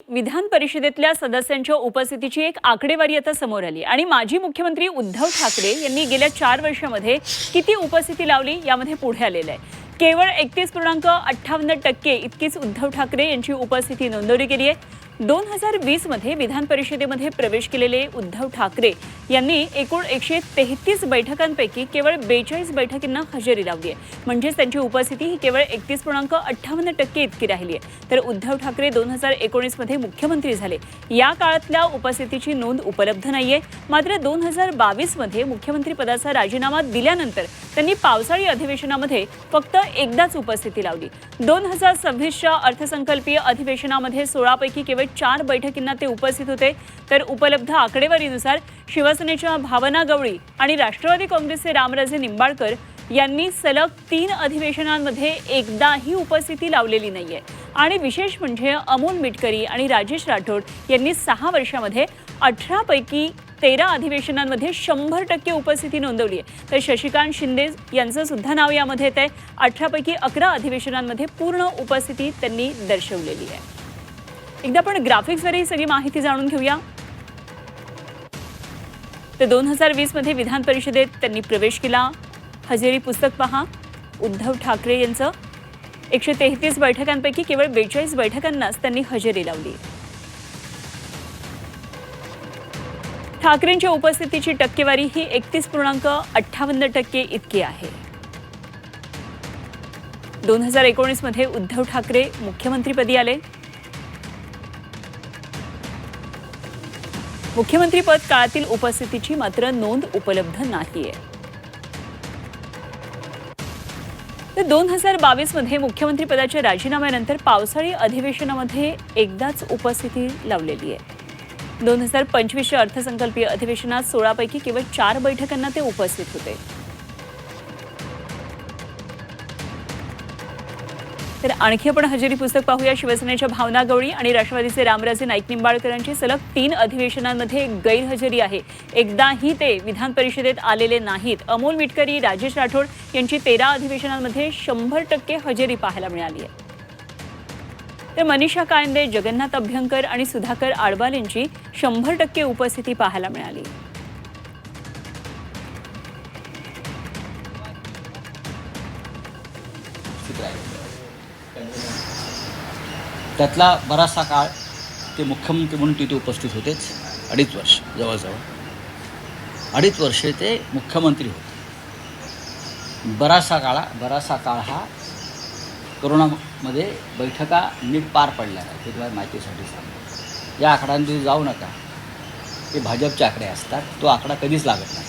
विधान परिषदेतल्या सदस्यांच्या उपस्थितीची एक आकडेवारी आता समोर आली आणि माजी मुख्यमंत्री उद्धव ठाकरे यांनी गेल्या 4 वर्षांमध्ये किती उपस्थिती लावली यामध्ये पुढे आलेलं आहे। केवळ 31.58% इतकीच उद्धव ठाकरे यांची उपस्थिती नोंदवली गेली आहे। 2020 मध्ये विधान परिषदेमध्ये प्रवेश केलेले उद्धव ठाकरे यांनी एकूण 133 बैठकांपैकी केवळ 42 बैठकींना हजेरी लावली आहे। म्हणजे त्यांची उपस्थिती ही केवळ 31.58% इतकी राहिली आहे। तर उद्धव ठाकरे 2019 मध्ये मुख्यमंत्री झाले, या काळातल्या उपस्थितीची नोंद उपलब्ध नाहीये। मात्र 2022 मध्ये मुख्यमंत्री पदाचा राजीनामा दिल्यानंतर त्यांनी पावसाळी अधिवेशनामध्ये फक्त एकदाच उपस्थिती लावली। 2026च्या अर्थसंकल्पीय अधिवेशनामध्ये 16 पैकी केवळ 4 बैठकींना ते उपस्थित होते। तर उपलब्ध आकडेवारीनुसार शिवसेनेच्या भावना गवळी आणि राष्ट्रवादी काँग्रेसचे रामराजे निंबाळकर यांनी सलग 3 अधिवेशनांमध्ये एकदाही उपस्थिती लावलेली नाहीये। आणि विशेष म्हणजे अमोल मिटकरी आणि राजेश राठोड यांनी 6 वर्षांमध्ये 18 पैकी 13 अधिवेशनांमध्ये 100% उपस्थिती नोंदवली आहे। तर शशिकांत शिंदे यांचं सुद्धा नाव यामध्ये येत आहे। 18 पैकी 11 अधिवेशनांमध्ये पूर्ण उपस्थिती त्यांनी दर्शवलेली आहे। एकदा आपण ग्राफिक्सवर ही सगळी माहिती जाणून घेऊया। तर 2020 मध्ये विधान परिषदेत त्यांनी प्रवेश केला। हजेरी पुस्तक पहा, उद्धव ठाकरे यांचं 133 बैठकांपैकी केवळ 42 बैठकांनाच त्यांनी हजेरी लावली। ठाकरेंच्या उपस्थितीची टक्केवारी ही 31.58% इतकी आहे। 2019 मध्ये उद्धव ठाकरे मुख्यमंत्रीपदी आले। मुख्यमंत्रीपद काळातील उपस्थितीची मात्र नोंद उपलब्ध नाहीये। तर 2022 मध्ये मुख्यमंत्री पदाच्या राजीनाम्यानंतर पावसाळी अधिवेशनामध्ये एकदाच उपस्थिती लावलेली आहे। 2025च्या अर्थसंकल्पीय अधिवेशनात 16 पैकी केवळ 4 बैठकांना ते उपस्थित होते। तर आणखी आपण हजेरी पुस्तक पाहूया। शिवसेनेच्या भावना गवळी आणि राष्ट्रवादीचे रामराजे नाईक निंबाळकरांची सलग 3 अधिवेशनांमध्ये गैरहजेरी आहे। एकदाही ते विधान परिषदेत आलेले नाहीत। अमोल मिटकरी, राजेश राठोड यांची 13 अधिवेशनांमध्ये 100% हजेरी पाहायला मिळाली आहे। तर मनीषा कायंदे, जगन्नाथ अभ्यंकर आणि सुधाकर आडबाल यांची 100% उपस्थिती पाहायला मिळाली। त्यातला बराचसा काळ ते मुख्यमंत्री म्हणून तिथे उपस्थित होतेच। 2.5 वर्ष जवळजवळ 2.5 वर्षे ते मुख्यमंत्री होते। बराचसा काळ हा कोरोनामध्ये बैठका नीट पार पडल्या नाही। ते तुम्हाला माहितीसाठी सांगतो। या आकड्यांमध्ये जाऊ नका, ते भाजपचे आकडे असतात, तो आकडा कधीच लागत नाही।